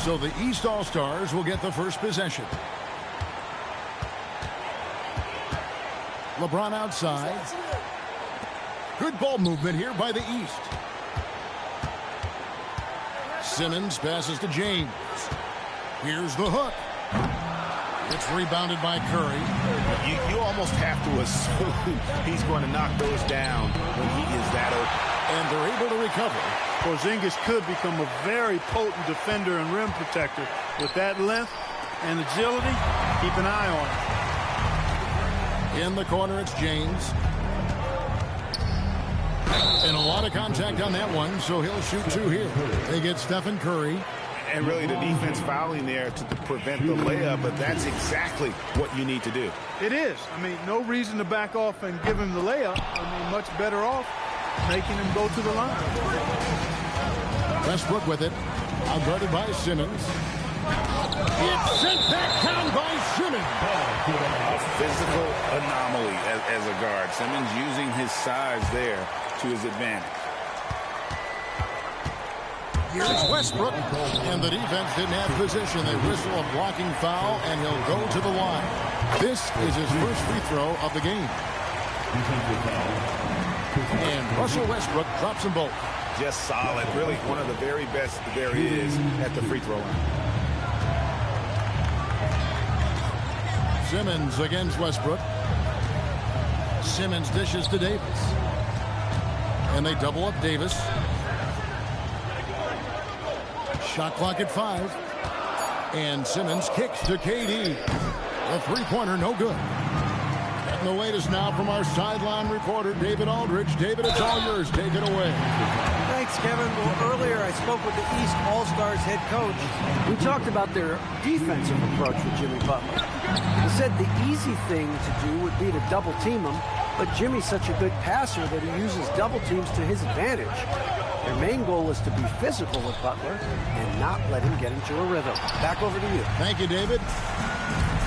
So the East All-Stars will get the first possession. LeBron outside. Good ball movement here by the East. Simmons passes to James. Here's the hook. It's rebounded by Curry. You almost have to assume he's going to knock those down when he is that open. And they're able to recover. Porzingis could become a very potent defender and rim protector. With that length and agility, keep an eye on him. In the corner, it's James. And a lot of contact on that one, so he'll shoot two here. They get Stephen Curry. And really the defense fouling there to prevent the layup, but that's exactly what you need to do. It is. I mean, no reason to back off and give him the layup. I mean, much better off making him go to the line. Westbrook with it. Outguarded by Simmons. It's sent back down by Simmons. A physical anomaly as a guard. Simmons using his size there to his advantage. Here's Westbrook, and the defense didn't have position. They whistle a blocking foul, and he'll go to the line. This is his first free throw of the game. And Russell Westbrook drops them both. Just solid. Really one of the very best there is at the free throw line. Simmons against Westbrook. Simmons dishes to Davis. And they double up Davis. Shot clock at 5. And Simmons kicks to KD. The three-pointer, no good. Getting the latest now from our sideline reporter, David Aldridge. David, it's all yours. Take it away. Thanks, Kevin. Well, earlier I spoke with the East All-Stars head coach. We talked about their defensive approach with Jimmy Butler. He said the easy thing to do would be to double-team him, but Jimmy's such a good passer that he uses double teams to his advantage. Their main goal is to be physical with Butler and not let him get into a rhythm. Back over to you. Thank you, David.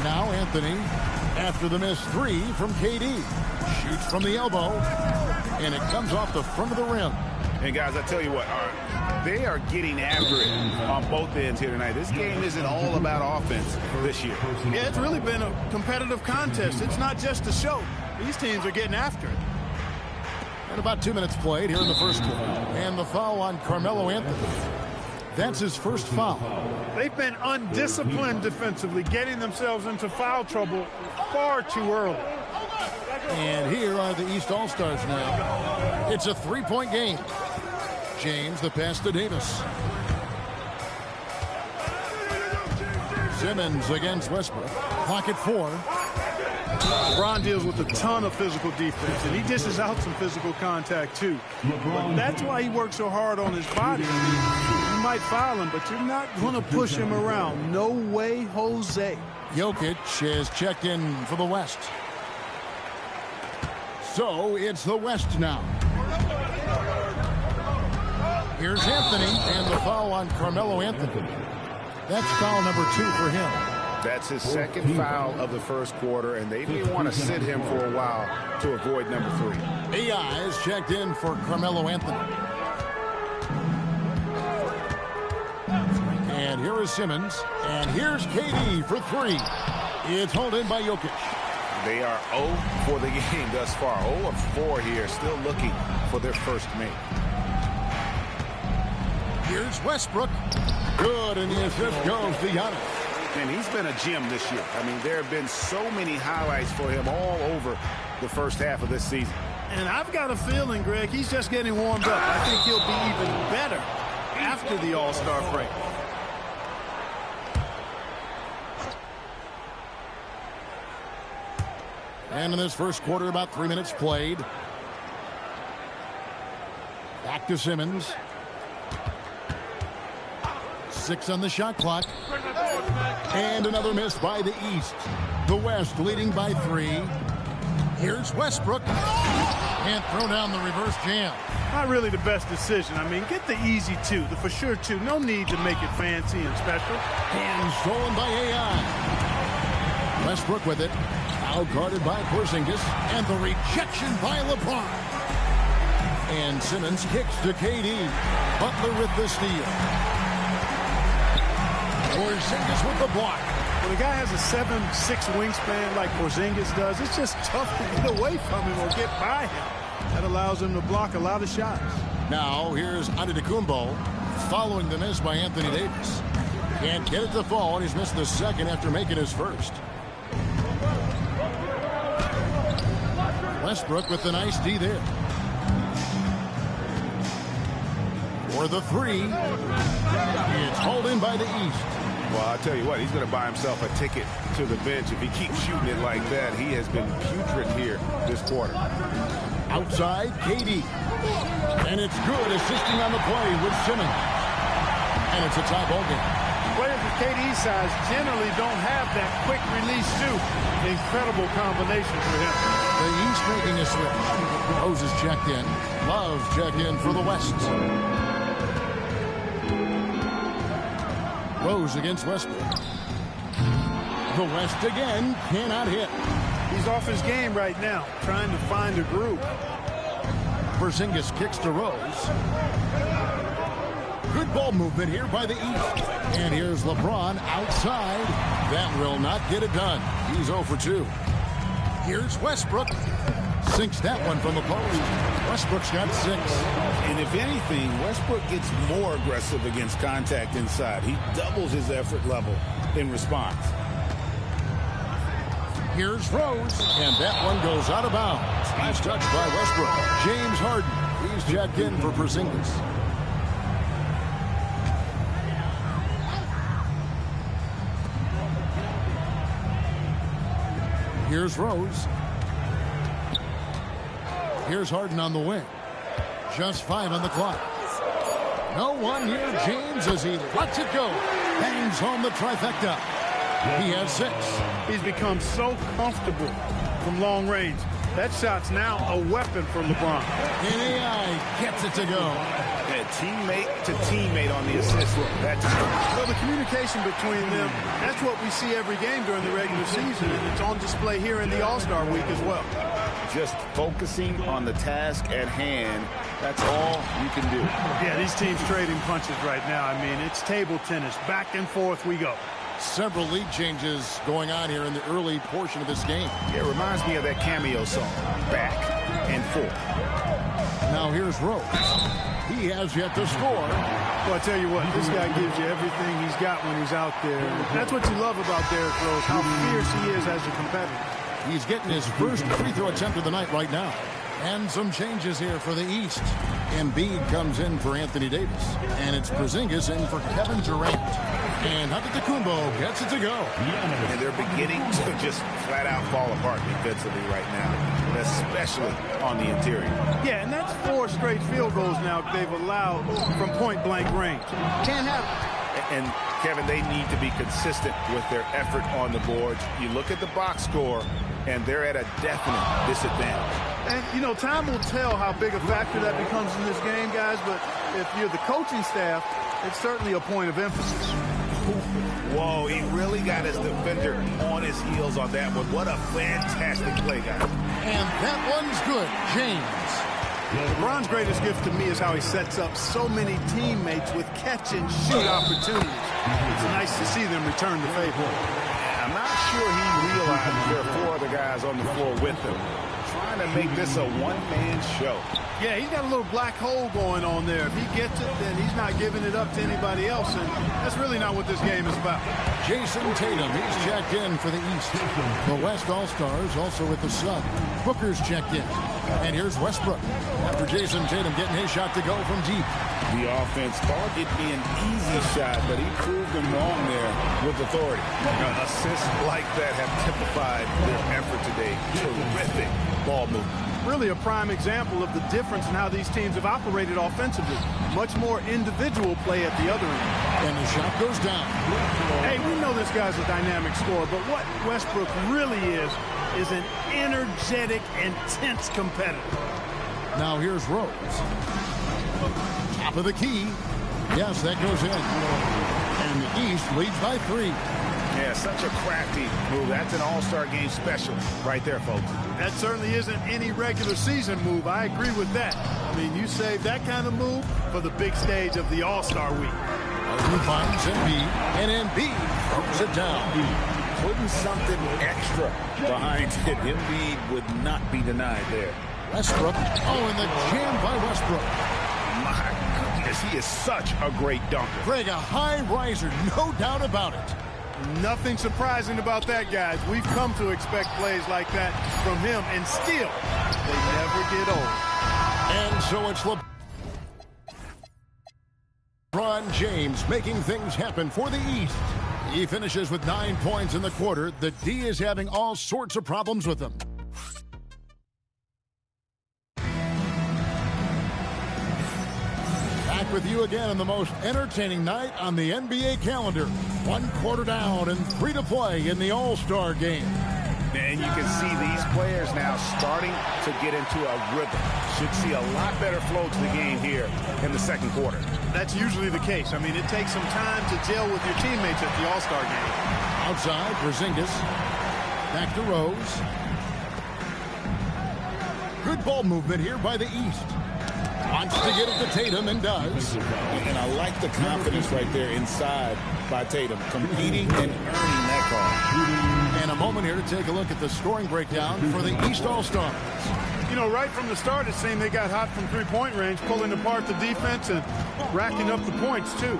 Now Anthony, after the missed three from KD, shoots from the elbow, and it comes off the front of the rim. And guys, I tell you what, they are getting after it on both ends here tonight. This game isn't all about offense this year. Yeah, it's really been a competitive contest. It's not just a show. These teams are getting after it. And about 2 minutes played here in the first quarter. And the foul on Carmelo Anthony. That's his first foul. They've been undisciplined defensively, getting themselves into foul trouble far too early. And here are the East All-Stars now. It's a three-point game. James, the pass to Davis. Simmons against Westbrook. Clock at 4. LeBron deals with a ton of physical defense, and he dishes out some physical contact, too. But that's why he works so hard on his body. You might foul him, but you're not going to push him around. No way, Jose. Jokic has checked in for the West. So it's the West now. Here's Anthony, and the foul on Carmelo Anthony. That's foul number 2 for him. That's his second foul of the first quarter, and they may want to sit him for a while to avoid number 3. AI is checked in for Carmelo Anthony. And here is Simmons, and here's KD for 3. It's hauled in by Jokic. They are 0 for the game thus far. 0 of 4 here, still looking for their first make. Here's Westbrook. Good, and the assist goes to Giannis. And he's been a gem this year. I mean, there have been so many highlights for him all over the first half of this season. And I've got a feeling, Greg, he's just getting warmed up. I think he'll be even better after the All-Star break. And in this first quarter, about 3 minutes played. Back to Simmons. 6 on the shot clock. And another miss by the East. The West leading by 3. Here's Westbrook. Can't throw down the reverse jam. Not really the best decision. I mean, get the easy 2, the for sure 2. No need to make it fancy and special. And stolen by AI. Westbrook with it. Now guarded by Porzingis. And the rejection by LeBron. And And Simmons kicks to KD. Butler with the steal. Porzingis with the block. When a guy has a 7'6" wingspan like Porzingis does, it's just tough to get away from him or get by him. That allows him to block a lot of shots. Now here's Antetokounmpo following the miss by Anthony Davis. Can't get it to fall, and he's missed the second after making his first. Westbrook with the nice D there. For the three. It's hauled in by the East. Well, I'll tell you what, he's going to buy himself a ticket to the bench. If he keeps shooting it like that, he has been putrid here this quarter. Outside, KD. And it's good, assisting on the play with Simmons. And it's a tie ball game. Players with KD's size generally don't have that quick release shoot. Incredible combination for him. The East making a switch. Rose is checked in. Love check in for the West. Rose against Westbrook. The West again cannot hit. He's off his game right now, trying to find a groove. Porzingis kicks to Rose. Good ball movement here by the East. And here's LeBron outside. That will not get it done. He's 0 for 2. Here's Westbrook. Sinks that one from the post. Westbrook's got 6. And if anything, Westbrook gets more aggressive against contact inside. He doubles his effort level in response. Here's Rose, and that one goes out of bounds. Nice touch by Westbrook. James Harden, he's checked in for Porzingis. Here's Rose. Here's Harden on the wing. Just 5 on the clock. No one near James as he lets it go. Bangs home the trifecta. He has 6. He's become so comfortable from long range. That shot's now a weapon for LeBron. And AI gets it to go. And teammate to teammate on the assist. Well, the communication between them, that's what we see every game during the regular season, and it's on display here in the All-Star week as well. Just focusing on the task at hand, that's all you can do. Yeah, these teams trading punches right now. I mean, it's table tennis. Back and forth we go. Several lead changes going on here in the early portion of this game. It reminds me of that cameo song, Back and Forth. Now here's Rose. He has yet to score. Well, I tell you what, this guy gives you everything he's got when he's out there. That's what you love about Derrick Rose, how fierce he is as a competitor. He's getting his first free throw attempt of the night right now. And some changes here for the East. Embiid comes in for Anthony Davis. And it's Porzingis in for Kevin Durant. And Antetokounmpo gets it to go. And they're beginning to just flat out fall apart defensively right now, especially on the interior. Yeah, and that's 4 straight field goals now they've allowed from point-blank range. Can't have it. And, Kevin, they need to be consistent with their effort on the boards. You look at the box score, and they're at a definite disadvantage. And, you know, time will tell how big a factor that becomes in this game, guys, but if you're the coaching staff, it's certainly a point of emphasis. Whoa, he really got his defender on his heels on that one. What a fantastic play, guys. And that one's good. James. LeBron's greatest gift to me is how he sets up so many teammates with catch-and-shoot opportunities. It's nice to see them return the favor. I'm not sure he realizes there are 4 other guys on the floor with him, trying to make this a one-man show. Yeah, he's got a little black hole going on there. If he gets it, then he's not giving it up to anybody else, and that's really not what this game is about. Jason Tatum, he's checked in for the East. The West All-Stars also with the Sun. Booker's checked in. And here's Westbrook after Jason Tatum getting his shot to go from deep. The offense thought it'd be an easy shot, but he proved them wrong there with authority. Assists like that have typified their effort today. Terrific ball movement. Really a prime example of the difference in how these teams have operated offensively. Much more individual play at the other end. And the shot goes down. Hey, we know this guy's a dynamic scorer, but what Westbrook really is an energetic, intense competitor. Now here's Rose. Top of the key. Yes, that goes in. And the East leads by 3. Yeah, such a crafty move. That's an All-Star game special right there, folks. That certainly isn't any regular season move. I agree with that. I mean, you save that kind of move for the big stage of the All-Star week. Harden finds Embiid, and Embiid throws it down. Putting something extra behind it. Embiid would not be denied there. Westbrook. Oh, and the jam by Westbrook. My goodness, he is such a great dunker. Greg, a high riser, no doubt about it. Nothing surprising about that, guys. We've come to expect plays like that from him, and still, they never get old. And so it's LeBron James making things happen for the East. He finishes with 9 points in the quarter. The D is having all sorts of problems with him. Back with you again on the most entertaining night on the NBA calendar. 1 quarter down and 3 to play in the All-Star game. And you can see these players now starting to get into a rhythm. Should see a lot better flow to the game here in the second quarter. That's usually the case. I mean, it takes some time to gel with your teammates at the All-Star game. Outside, Porzingis. Back to Rose. Good ball movement here by the East. Wants to get it to Tatum and does. And I like the confidence right there inside by Tatum, competing and earning that call. And a moment here to take a look at the scoring breakdown for the East All-Stars. You know, right from the start, it seemed they got hot from three-point range, pulling apart the defense and racking up the points, too.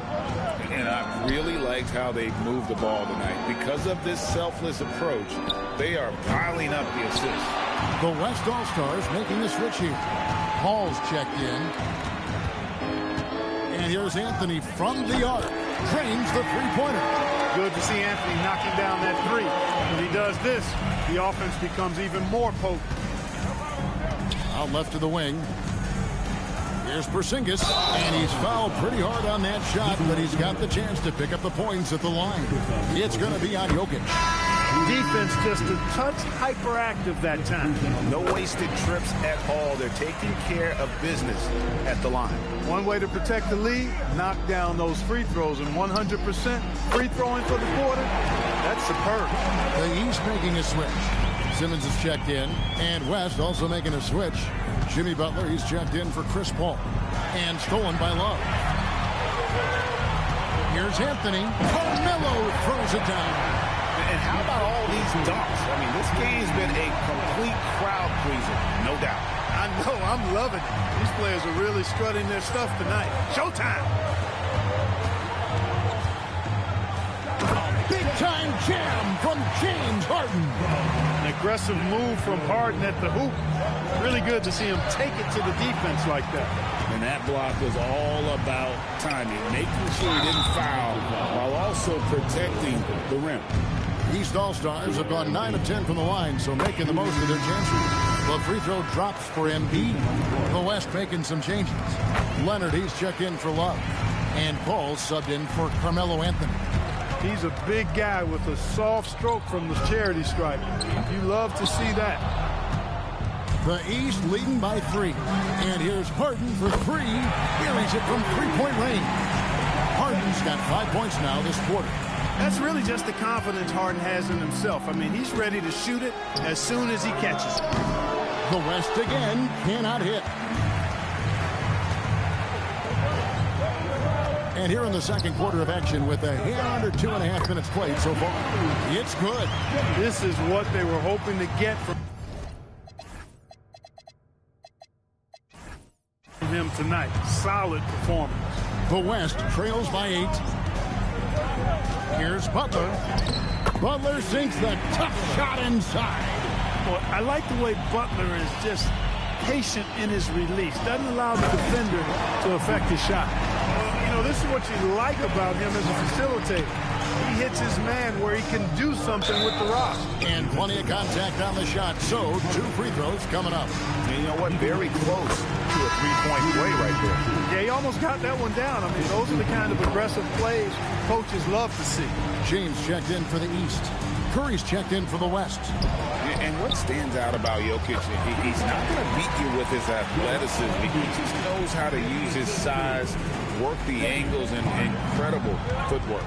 And I really liked how they moved the ball tonight. Because of this selfless approach, they are piling up the assists. The West All-Stars making the switch here. Paul's checked in. And here's Anthony from the arc. Drains the three-pointer. Good to see Anthony knocking down that three. When he does this, the offense becomes even more potent. Out left to the wing. Here's Porzingis, and he's fouled pretty hard on that shot, but he's got the chance to pick up the points at the line. It's going to be on Jokic. Defense just a touch hyperactive that time. No wasted trips at all. They're taking care of business at the line. One way to protect the lead, knock down those free throws, and 100% free throwing for the quarter, that's superb. The East making a switch. Simmons is checked in, and West also making a switch. Jimmy Butler, he's checked in for Chris Paul. And stolen by Love. Here's Anthony. Carmelo throws it down. And how about all these dunks? I mean, this game's been a complete crowd pleaser, no doubt. I know, I'm loving it. These players are really strutting their stuff tonight. Showtime! Big-time jam from James Harden. An aggressive move from Harden at the hoop. Really good to see him take it to the defense like that. And that block was all about timing, making sure he didn't foul while also protecting the rim. East All-Stars have gone 9 of 10 from the line, so making the most of their chances. The free throw drops for Embiid. The West making some changes. Leonard, he's checked in for Love. And Paul subbed in for Carmelo Anthony. He's a big guy with a soft stroke from the charity stripe. You love to see that. The East leading by 3. And here's Harden for 3. Buries it from three-point range. Harden's got 5 points now this quarter. That's really just the confidence Harden has in himself. I mean, he's ready to shoot it as soon as he catches it. The West again cannot hit. And here in the second quarter of action with a hair under 2.5 minutes played so far. It's good. This is what they were hoping to get from him tonight. Solid performance. The West trails by 8. Here's Butler. Butler sinks the tough shot inside. Boy, I like the way Butler is just patient in his release. Doesn't allow the defender to affect his shot. You know, this is what you like about him as a facilitator. He hits his man where he can do something with the rock. And plenty of contact on the shot. So 2 free throws coming up. And you know what? Very close to a three-point play right there. Yeah, he almost got that one down. I mean, those are the kind of aggressive plays coaches love to see. James checked in for the East. Curry's checked in for the West. And what stands out about Jokic, he's not going to beat you with his athleticism. He just knows how to use his size, work the angles, and incredible footwork.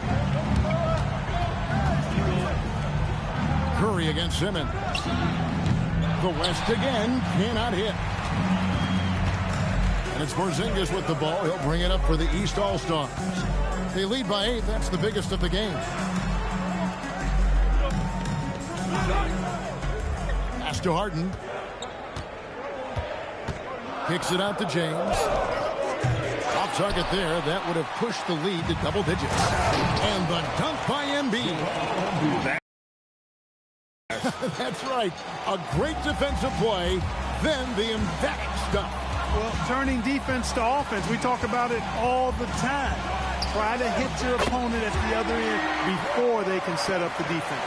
Curry against Simmons. The West again cannot hit. And it's Porzingis with the ball. He'll bring it up for the East All-Stars. They lead by 8. That's the biggest of the game. Pass to Harden. Kicks it out to James. Off target there. That would have pushed the lead to double digits. And the dunk by Embiid. That's right. A great defensive play. Then the emphatic stuff. Well, turning defense to offense, we talk about it all the time. Try to hit your opponent at the other end before they can set up the defense.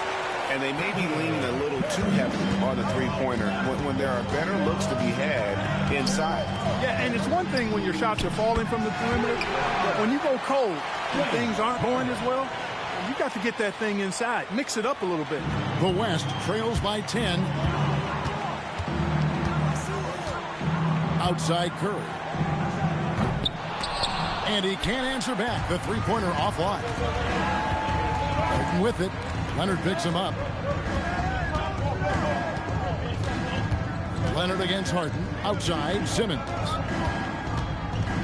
And they may be leaning a little too heavily on the three-pointer when there are better looks to be had inside. Yeah, and it's one thing when your shots are falling from the perimeter, but when you go cold and things aren't going as well, you got to get that thing inside. Mix it up a little bit. The West trails by 10. Outside Curry. And he can't answer back. The three-pointer offline. With it. Leonard picks him up. Leonard against Harden. Outside, Simmons.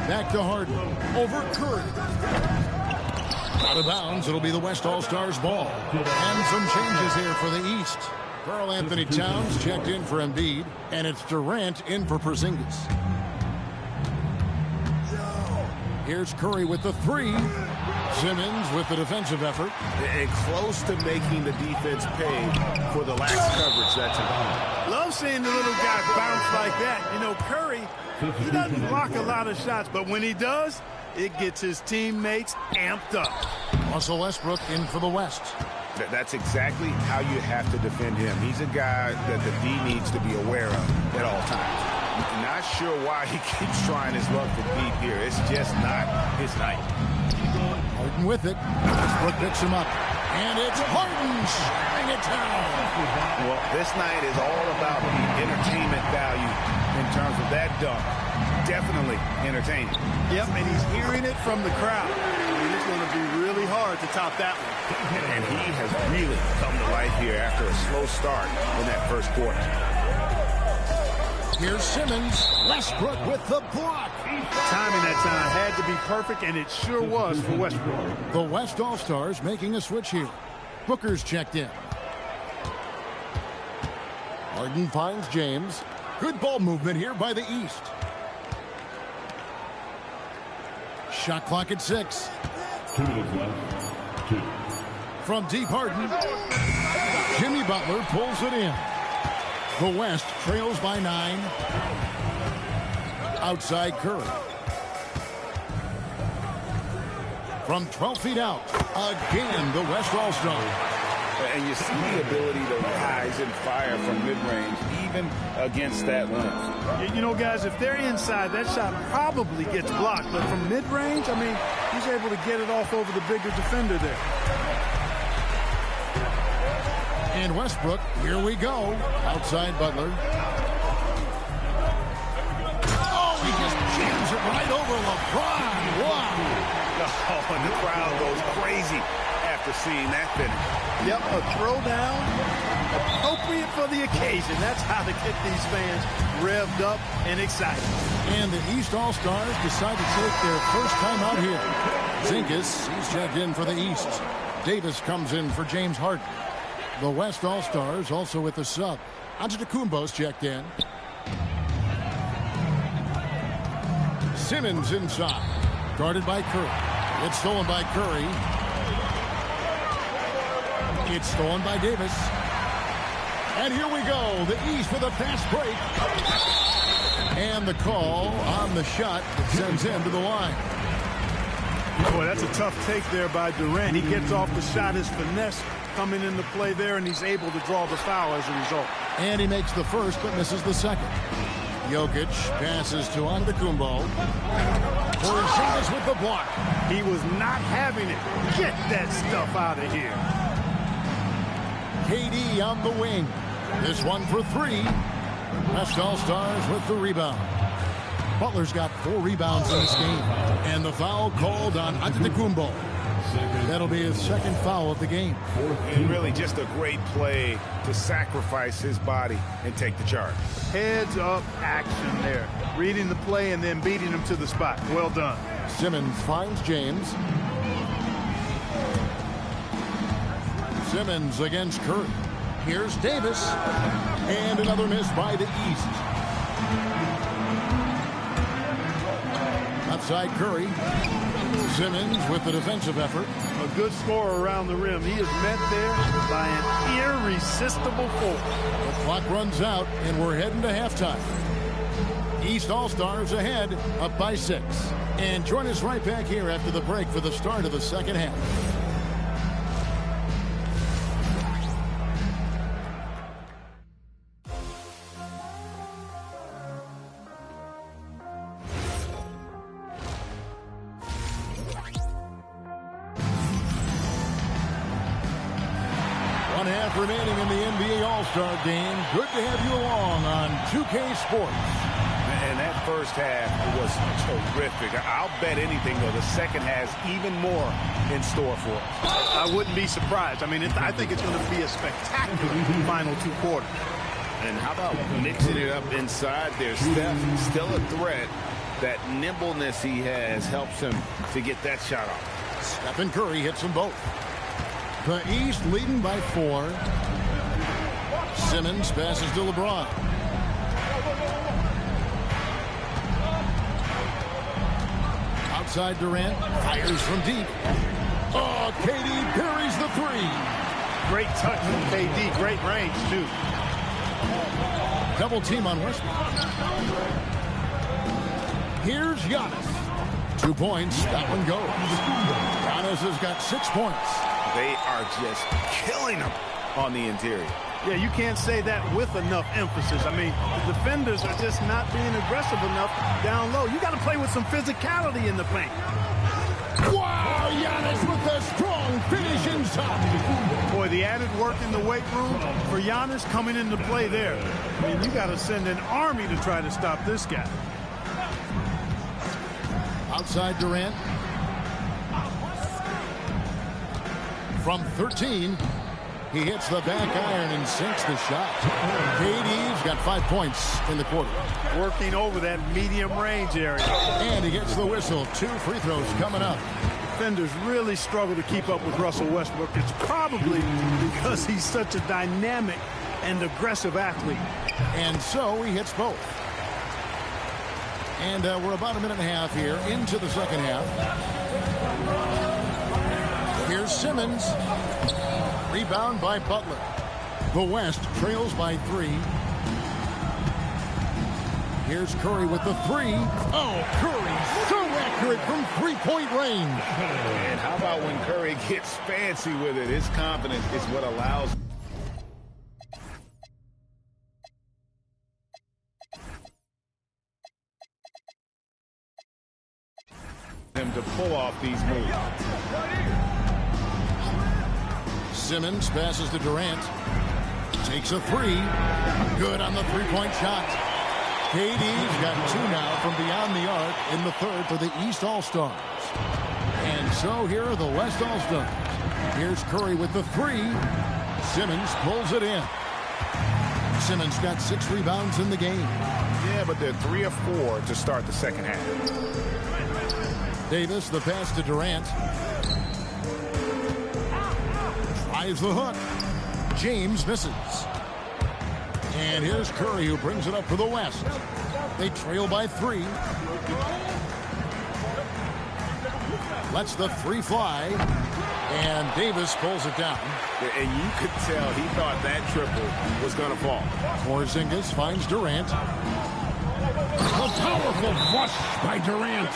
Back to Harden. Over Curry. Out of bounds. It'll be the West All-Stars ball. And some changes here for the East. Karl Anthony Towns checked in for Embiid. And it's Durant in for Porzingis. Here's Curry with the three. Simmons with the defensive effort. And close to making the defense pay for the lax coverage that's involved. Love seeing the little guy bounce like that. You know, Curry, he doesn't block a lot of shots, but when he does, it gets his teammates amped up. Russell Westbrook in for the West. That's exactly how you have to defend him. He's a guy that the D needs to be aware of at all times. Not sure why he keeps trying his luck for deep here. It's just not his night. Harden with it. Westbrook picks him up. And it's Harden shutting it down. Well, this night is all about the entertainment value in terms of that dunk. Definitely entertaining. Yep, and he's hearing it from the crowd. I mean, it's going to be really hard to top that one. And he has really come to life here after a slow start in that first quarter. Here's Simmons. Westbrook with the block. Timing that time had to be perfect, and it sure was for Westbrook. The West All-Stars making a switch here. Booker's checked in. Harden finds James. Good ball movement here by the East. Shot clock at 6. 2 minutes left. 2. From deep, Harden. Jimmy Butler pulls it in. The West trails by 9. Outside Curry. From 12 feet out. Again, the West All-Star. And you see the ability to rise and fire from mid-range, even against that length. You know, guys, if they're inside, that shot probably gets blocked. But from mid-range, I mean, he's able to get it off over the bigger defender there. And Westbrook, here we go. Outside Butler. Oh, he just jams it right over LeBron. Wow. Oh, and the crowd goes crazy after seeing that finish. Yep, a throwdown appropriate for the occasion. That's how to get these fans revved up and excited. And the East All-Stars decide to take their first time out here. Zinkas, he's checked in for the East. Davis comes in for James Harden. The West All-Stars also with the sub. Antetokounmpo's checked in. Simmons inside. Guarded by Curry. It's stolen by Curry. It's stolen by Davis. And here we go. The East with a fast break. And the call on the shot that sends him to the line. Boy, that's a tough take there by Durant. He gets off the shot. His finesse coming into play there, and he's able to draw the foul as a result. And he makes the first, but misses the second. Jokic passes to Antetokounmpo. Porzingis with the block. He was not having it. Get that stuff out of here. KD on the wing. This one for 3. West All-Stars with the rebound. Butler's got 4 rebounds in this game. And the foul called on Antetokounmpo. That'll be his second foul of the game. And really just a great play to sacrifice his body and take the charge. Heads up action there. Reading the play and then beating him to the spot. Well done. Simmons finds James. Simmons against Curry. Here's Davis. And another miss by the East. Outside Curry. Simmons with the defensive effort. A good scorer around the rim. He is met there by an irresistible force. The clock runs out, and we're heading to halftime. East All-Stars ahead, up by 6. And join us right back here after the break for the start of the second half. Remaining in the NBA All-Star game. Good to have you along on 2K Sports. And that first half was terrific. I'll bet anything, though, the second has even more in store for us. I wouldn't be surprised. I mean, I think it's going to be a spectacular final 2 quarters. And how about mixing it up inside there? Steph, still a threat. That nimbleness he has helps him to get that shot off. Stephen Curry hits them both. The East leading by 4. Simmons passes to LeBron. Outside Durant, fires from deep. Oh, KD parries the 3. Great touch from KD, great range, too. Double team on Westbrook. Here's Giannis. 2 points, that one goes. Giannis has got 6 points. They are just killing them on the interior. Yeah, you can't say that with enough emphasis. I mean, the defenders are just not being aggressive enough down low. You got to play with some physicality in the paint. Wow, Giannis with a strong finish inside. Boy, the added work in the weight room for Giannis coming into play there. I mean, you got to send an army to try to stop this guy. Outside Durant. From 13, he hits the back iron and sinks the shot. KD's got 5 points in the quarter. Working over that medium range area. And he gets the whistle. 2 free throws coming up. Defenders really struggle to keep up with Russell Westbrook. It's probably because he's such a dynamic and aggressive athlete. And so he hits both. And we're about a minute and a half here into the second half. Here's Simmons. Rebound by Butler. The West trails by 3. Here's Curry with the 3. Oh, Curry so accurate from 3-point range. And how about when Curry gets fancy with it? His confidence is what allows him to pull off these moves. Simmons passes to Durant. Takes a 3. Good on the 3-point shot. KD's got 2 now from beyond the arc in the third for the East All-Stars. And so here are the West All-Stars. Here's Curry with the 3. Simmons pulls it in. Simmons got 6 rebounds in the game. Yeah, but they're 3 of 4 to start the second half. Davis, the pass to Durant. Tries the hook. James misses. And here's Curry, who brings it up for the West. They trail by 3. Lets the 3 fly. And Davis pulls it down. And you could tell he thought that triple was going to fall. Porzingis finds Durant. A powerful flush by Durant.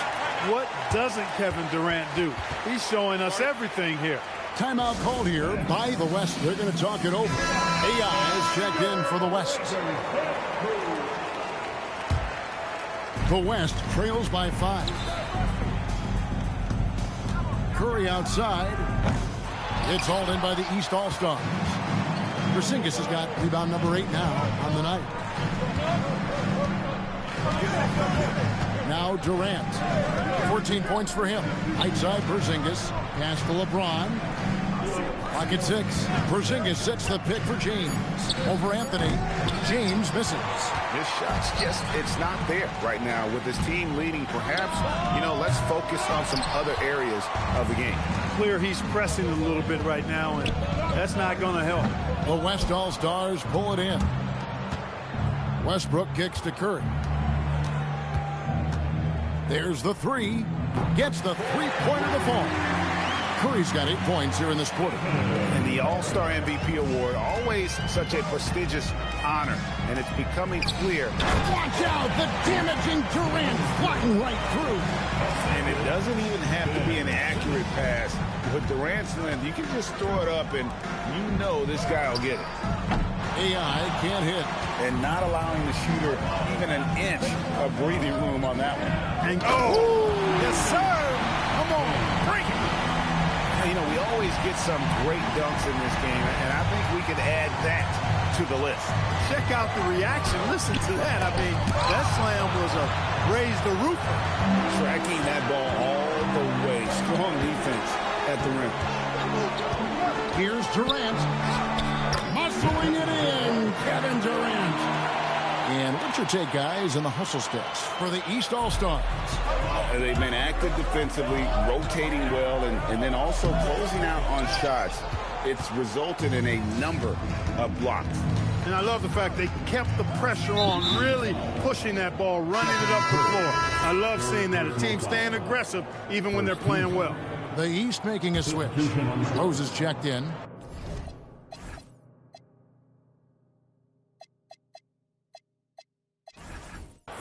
What doesn't Kevin Durant do? He's showing us everything here. Timeout called here by the West. They're going to talk it over. AI is checked in for the West. The West trails by 5. Curry outside. It's hauled in by the East All-Stars. Porzingis has got rebound number 8 now on the night. Now Durant. 14 points for him. Right side, Porzingis. Pass to LeBron. Pocket 6. Porzingis sets the pick for James. Over Anthony. James misses. His shot's just, it's not there right now with his team leading. Perhaps, let's focus on some other areas of the game. Clear he's pressing a little bit right now, and that's not going to help. The West All-Stars pull it in. Westbrook kicks to Curry. There's the three. Gets the three-pointer to fall. Curry's got 8 points here in this quarter. And the All-Star MVP award, always such a prestigious honor, and it's becoming clear. Watch out, the damaging Durant flying right through. And it doesn't even have to be an accurate pass. With Durant's length, you can just throw it up, and this guy will get it. AI can't hit. And not allowing the shooter even an inch of breathing room on that one. And yes, sir. Come on, bring it. We always get some great dunks in this game, and I think we could add that to the list. Check out the reaction. Listen to that. I mean, that slam was a raise the roofer. Tracking that ball all the way. Strong defense at the rim. Here's Durant. Muscling it in. Kevin Durant. And what's your take, guys, in the hustle stats for the East All-Stars? They've been active defensively, rotating well, and then also closing out on shots. It's resulted in a number of blocks. And I love the fact they kept the pressure on, really pushing that ball, running it up the floor. I love seeing that. A team staying aggressive even when they're playing well. The East making a switch. Rose is checked in.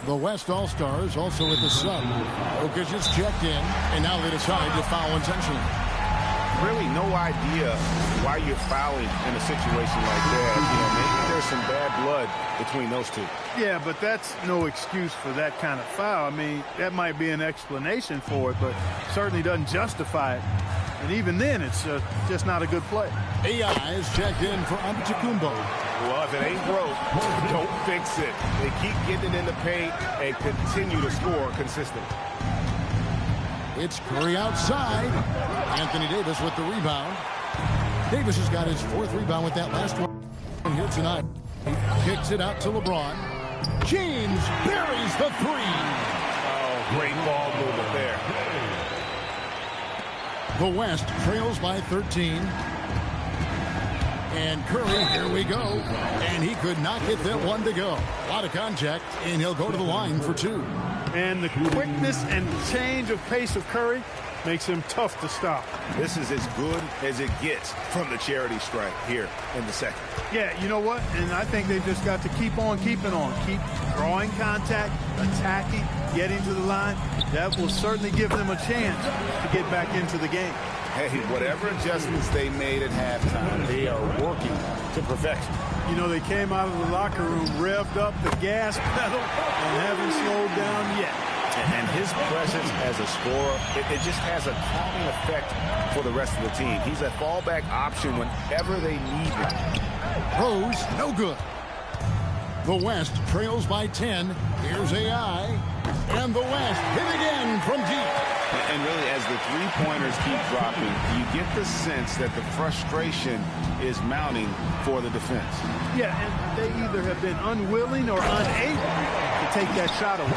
The West All-Stars also at the sub. Jokic is checked in, and now they decide to foul intentionally. Really no idea why you're fouling in a situation like that. Maybe there's some bad blood between those two. Yeah, but that's no excuse for that kind of foul. I mean, that might be an explanation for it, but certainly doesn't justify it. And even then, it's just not a good play. AI is checked in for Antetokounmpo. Well, if it ain't broke, don't fix it. They keep getting it in the paint and continue to score consistently. It's Curry outside. Anthony Davis with the rebound. Davis has got his 4th rebound with that last one here tonight. He kicks it out to LeBron. James buries the 3. Oh, great ball movement there. The West trails by 13. And Curry, here we go. And he could not get that one to go. A lot of contact, and he'll go to the line for 2. And the quickness and change of pace of Curry makes him tough to stop. This is as good as it gets from the charity strike here in the second. Yeah, you know what? And I think they've just got to keep on keeping on. Keep drawing contact, attacking, getting to the line. That will certainly give them a chance to get back into the game. Hey, whatever adjustments they made at halftime, they are working to perfection. They came out of the locker room, revved up the gas pedal, and haven't slowed down yet. And his presence as a scorer, it just has a calming effect for the rest of the team. He's a fallback option whenever they need him. Rose, no good. The West trails by 10. Here's AI. And the West hit again from deep. And really, as the three-pointers keep dropping, you get the sense that the frustration is mounting for the defense. Yeah, and they either have been unwilling or unable to take that shot away.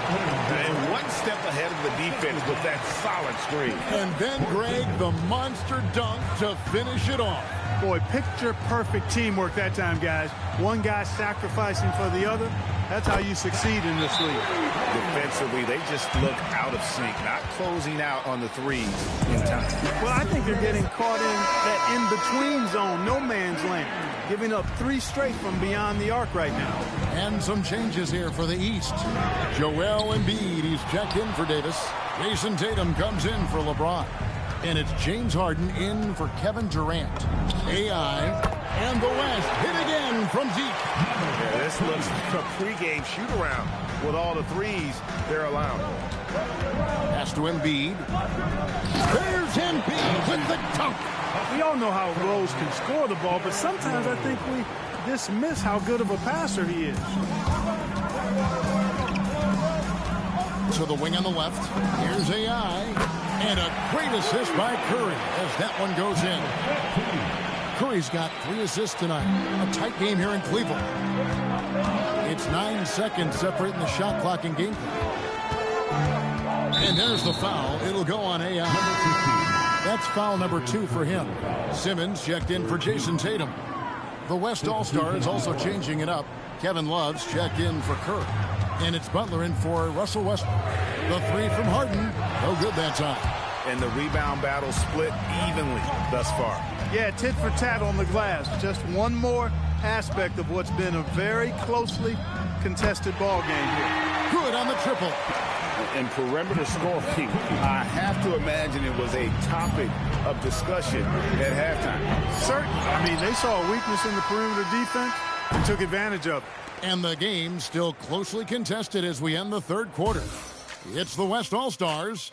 And one step ahead of the defense with that solid screen. And then, Greg, the monster dunk to finish it off. Boy, picture-perfect teamwork that time, guys. One guy sacrificing for the other. That's how you succeed in this league. Defensively, they just look out of sync, not closing out on the threes in time. Well, I think they're getting caught in that in-between zone, no man's land, giving up 3 straight from beyond the arc right now. And some changes here for the East. Joel Embiid, he's checked in for Davis. Jason Tatum comes in for LeBron. And it's James Harden in for Kevin Durant. AI and the West hit again from deep. Yeah, this looks like a pregame shoot-around with all the threes they're allowing. Pass to Embiid. There's Embiid with the dunk. We all know how Rose can score the ball, but sometimes I think we dismiss how good of a passer he is. To the wing on the left. Here's AI. And a great assist by Curry as that one goes in. Curry's got 3 assists tonight. A tight game here in Cleveland. It's 9 seconds separating the shot clock and game clock. And there's the foul. It'll go on AI. That's foul number 2 for him. Simmons checked in for Jason Tatum. The West All-Stars also changing it up. Kevin Love's checked in for Curry. And it's Butler in for Russell Westbrook. The 3 from Harden. No good that time. And the rebound battle split evenly thus far. Yeah, tit for tat on the glass. Just one more aspect of what's been a very closely contested ball game here. Good on the triple. In perimeter scoring, I have to imagine it was a topic of discussion at halftime. Certainly. I mean, they saw a weakness in the perimeter defense and took advantage of it. And the game still closely contested as we end the third quarter. It's the West All-Stars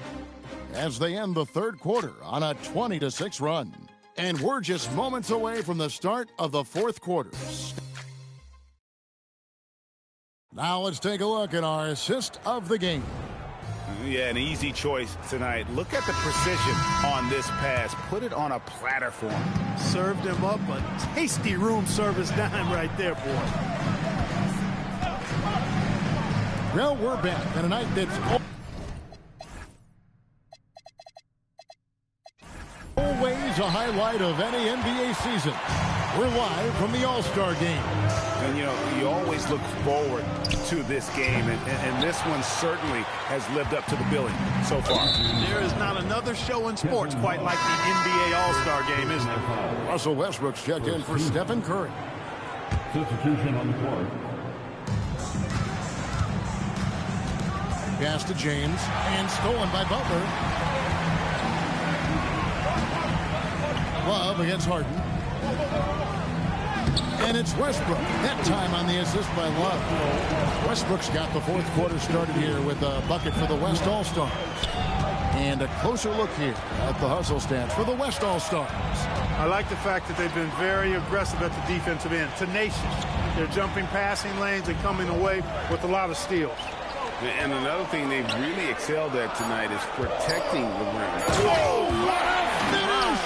as they end the third quarter on a 20-6 run. And we're just moments away from the start of the fourth quarter. Now let's take a look at our assist of the game. Yeah, an easy choice tonight. Look at the precision on this pass. Put it on a platter for him. Served him up a tasty room service dime right there, boy. Well, we're back on a night that's always a highlight of any NBA season. We're live from the All-Star game. And, you know, you always look forward to this game, and this one certainly has lived up to the billing so far. There is not another show in sports quite like the NBA All-Star game, is there? Russell Westbrook's checked in for Stephen Curry. Substitution on the court. Pass to James, and stolen by Butler. Love against Harden. And it's Westbrook. That time on the assist by Love. Westbrook's got the fourth quarter started here with a bucket for the West All-Stars. And a closer look here at the hustle stats for the West All-Stars. I like the fact that they've been very aggressive at the defensive end. Tenacious. They're jumping passing lanes and coming away with a lot of steals. And another thing they've really excelled at tonight is protecting the rim. Oh, what a finish!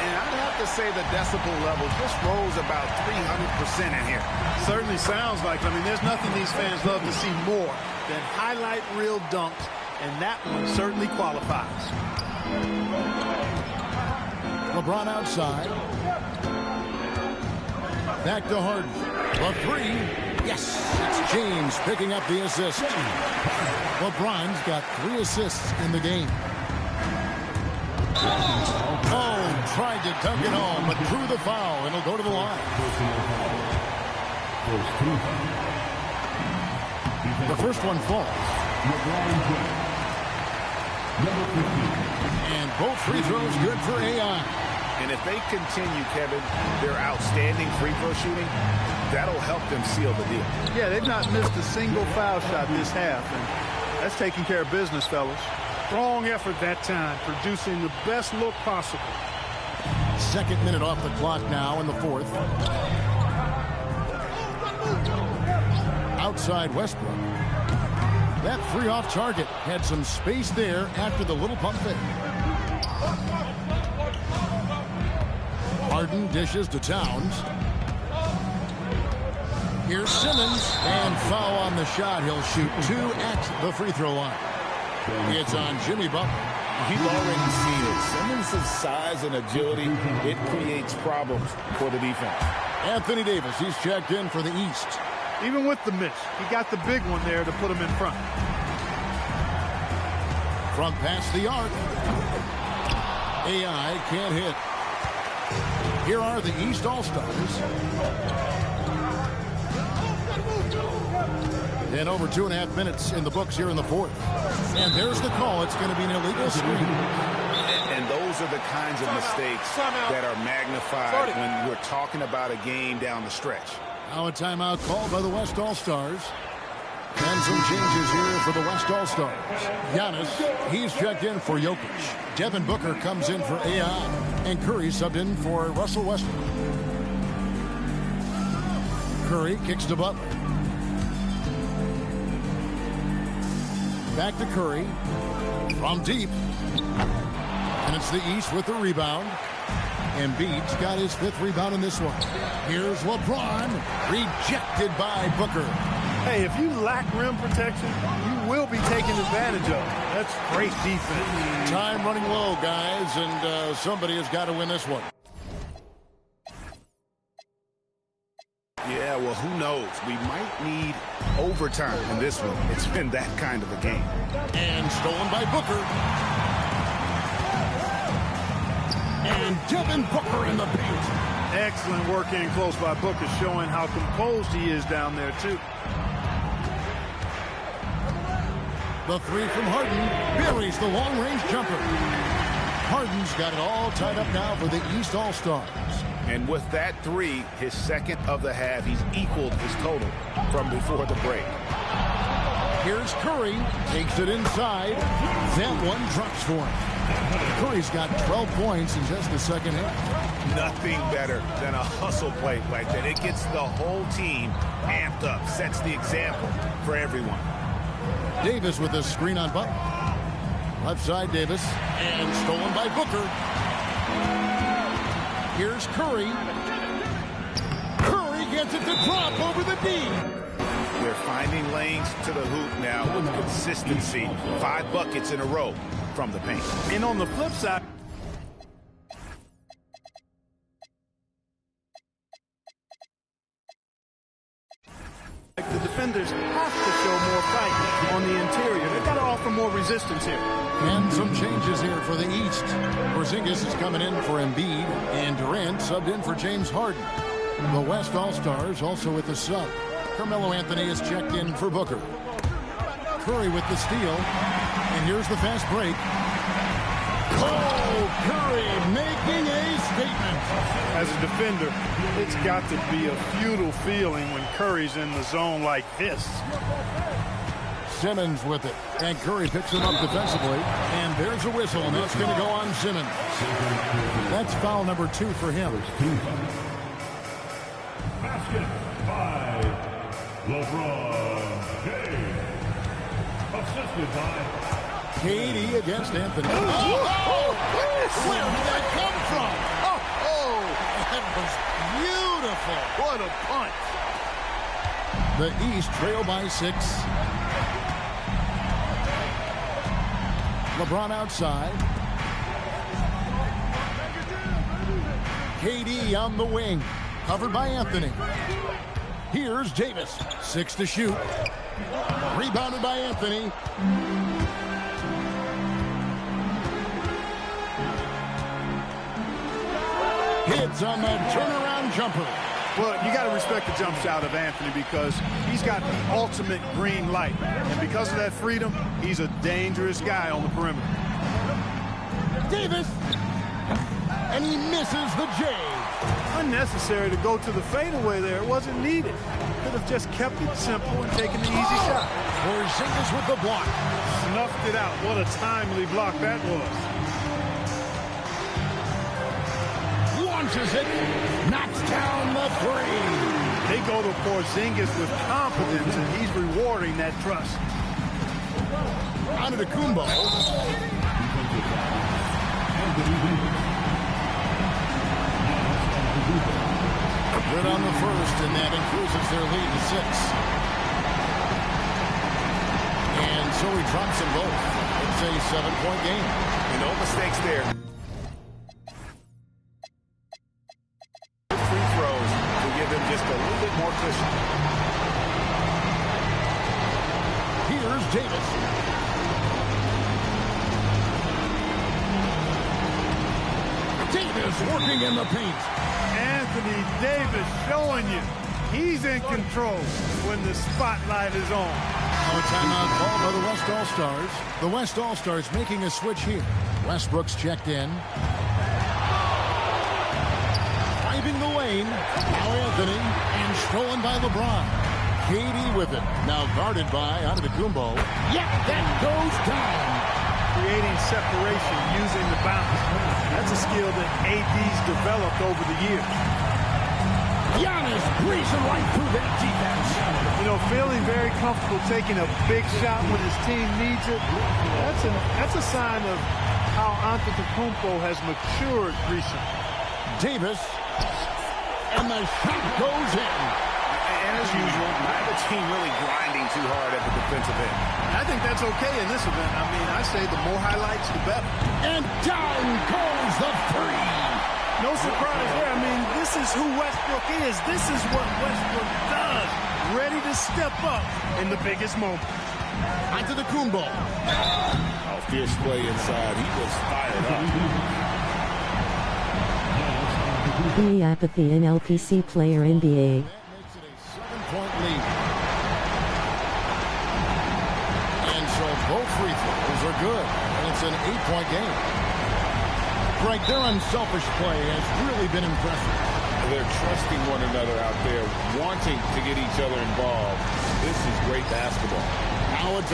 And I'd have to say the decibel level just rose about 300% in here. Certainly sounds like it. I mean, there's nothing these fans love to see more than highlight reel dunks, and that one certainly qualifies. LeBron outside. Back to Harden. The 3. Yes, it's James picking up the assist. LeBron's got 3 assists in the game. Oh, tried to dunk it home, but drew the foul, and he'll go to the line. The first one falls. And both free throws good for AI. And if they continue, Kevin, their outstanding free throw shooting, that'll help them seal the deal. Yeah, they've not missed a single foul shot this half, and that's taking care of business, fellas. Strong effort that time, producing the best look possible. Second minute off the clock now in the fourth. Outside Westbrook. That 3 off target had some space there after the little pump fake. Harden dishes to Towns. Here's Simmons, and foul on the shot. He'll shoot 2 at the free throw line. It's on Jimmy Butler. You've already seen it. Simmons' size and agility, it creates problems for the defense. Anthony Davis, he's checked in for the East. Even with the miss, he got the big one there to put him in front. From past the arc. AI can't hit. Here are the East All-Stars. And over 2.5 minutes in the books here in the fourth. And there's the call. It's going to be an illegal screen. And those are the kinds of mistakes that are magnified when we're talking about a game down the stretch. Now a timeout called by the West All-Stars. And some changes here for the West All-Stars. Giannis, he's checked in for Jokic. Devin Booker comes in for AI. And Curry subbed in for Russell Westbrook. Curry kicks to Butler. back to Curry. From deep. And it's the East with the rebound. Embiid's got his 5th rebound in this one. Here's LeBron. Rejected by Booker. Hey, if you lack rim protection, you will be taken advantage of. That's great defense. Time running low, guys, and somebody has got to win this one. Yeah, well, who knows? We might need overtime in this one. It's been that kind of a game. And stolen by Booker. And Devin Booker in the paint. Excellent work in close by Booker, showing how composed he is down there, too. The 3 from Harden buries the long-range jumper. Harden's got it all tied up now for the East All-Stars. And with that 3, his 2nd of the half, he's equaled his total from before the break. Here's Curry, takes it inside. That one drops for him. Curry's got 12 points in just the second half. Nothing better than a hustle play like that. It gets the whole team amped up, sets the example for everyone. Davis with a screen on Butler. Left side Davis, and stolen by Booker. Here's Curry. Curry gets it to drop over the D. They're finding lanes to the hoop now with consistency. 5 buckets in a row from the paint. And on the flip side, the defenders have to show more fight on the interior. They've got to offer more resistance here. And some changes here for the East. Porzingis is coming in for Embiid, and Durant subbed in for James Harden. The West All-Stars also with the sub. Carmelo Anthony is checked in for Booker. Curry with the steal, and here's the fast break. Oh, Curry making a statement. As a defender, it's got to be a futile feeling when Curry's in the zone like this. Simmons with it, and Curry picks him up defensively, and there's a whistle, and that's going to go on Simmons. That's foul number 2 for him. Basket by LeBron James. Assisted by KD against Anthony. Where did that come from? That was beautiful. What a punch. The East trail by 6. LeBron outside. KD on the wing. Covered by Anthony. Here's Davis. 6 to shoot. Rebounded by Anthony. Hits on the turnaround jumper. Well, you got to respect the jump shot of Anthony because he's got the ultimate green light. And because of that freedom, he's a dangerous guy on the perimeter. Davis. And he misses the J. Unnecessary to go to the fadeaway there. It wasn't needed. Could have just kept it simple and taken the easy shot. Porzingis with the block. Snuffed it out. What a timely block that was. Launches it. Knocks down the 3. They go to Porzingis with confidence, and he's rewarding that trust. Antetokounmpo. Good on the first, and that increases their lead to 6. And so he drops them both. It's a 7-point game. And no mistakes there. Free throws to give them just a little bit more cushion. Here's Davis. Davis working in the paint. Anthony Davis showing you he's in control when the spotlight is on. A timeout called by the West All-Stars. The West All-Stars making a switch here. Westbrook's checked in. Driving the lane. Now Anthony. And stolen by LeBron. KD with it. Now guarded by Antetokounmpo. Yep, that goes down. Creating separation using the bounce. That's a skill that AD's developed over the years. Giannis breezing right through that defense. You know, feeling very comfortable taking a big shot when his team needs it. That's a sign of how Antetokounmpo has matured recently. Davis, and the shot goes in. And as usual, neither team really grinding too hard at the defensive end. I think that's okay in this event. I mean, I say the more highlights, the better. And down goes the three. No surprise there. I mean, this is who Westbrook is. This is what Westbrook does. Ready to step up in the biggest moment. Antetokounmpo. Oh, fierce play inside. He was fired up. The apathy in LPC player NBA. That makes it a 7-point lead. And so both free throws are good. And it's an 8-point game. Greg, their unselfish play has really been impressive. They're trusting one another out there, wanting to get each other involved. This is great basketball. Now it's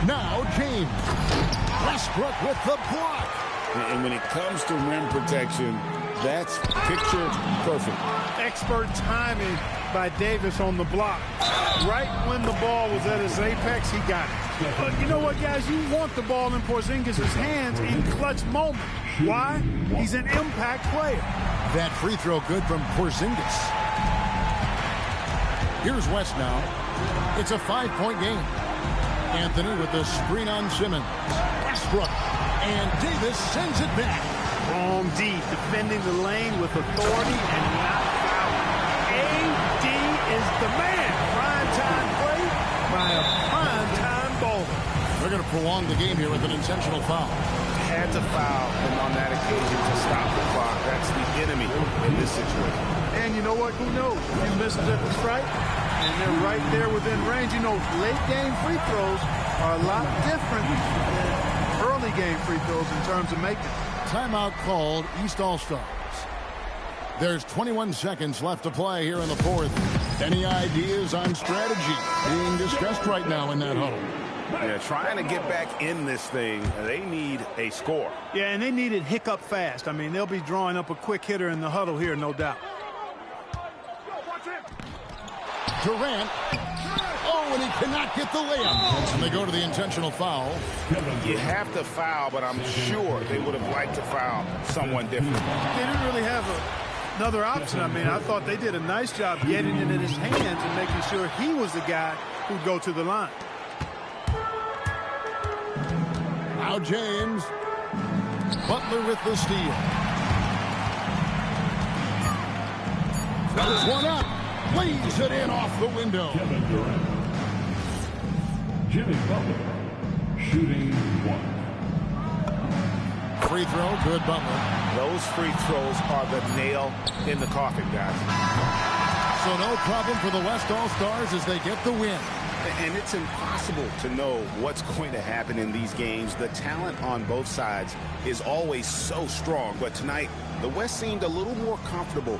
now James. Westbrook with the block. And when it comes to rim protection, that's picture perfect. Expert timing by Davis on the block. Right when the ball was at its apex, he got it. But you know what, guys? You want the ball in Porzingis' hands in clutch moments. Why? He's an impact player. That free throw good from Porzingis. Here's West now. It's a 5-point game. Anthony with the screen on Simmons. Westbrook. And Davis sends it back. Wrong D, defending the lane with authority and not fouling. AD is the man. Prime time play by a prime time bowler. They're going to prolong the game here with an intentional foul. Had to foul him on that occasion to stop the clock. That's the enemy in this situation. And you know what? Who knows? If he misses at the strike, and they're right there within range. You know, late game free throws are a lot different than early game free throws in terms of making. Timeout called East All-Stars. There's 21 seconds left to play here in the fourth. Any ideas on strategy being discussed right now in that huddle? Yeah, trying to get back in this thing, they need a score. Yeah, and they need it hiccup fast. I mean, they'll be drawing up a quick hitter in the huddle here, no doubt. Durant. Oh, and he cannot get the layup. And they go to the intentional foul. You have to foul, but I'm sure they would have liked to foul someone different. They didn't really have another option. I mean, I thought they did a nice job getting it in his hands and making sure he was the guy who'd go to the line. Now James. Butler with the steal. Throws one up. Lays it in off the window. Kevin Durant. Jimmy Butler. Shooting 1. Free throw, good Butler. Those free throws are the nail in the coffin, guys. So no problem for the West All-Stars as they get the win. And it's impossible to know what's going to happen in these games. The talent on both sides is always so strong. But tonight, the West seemed a little more comfortable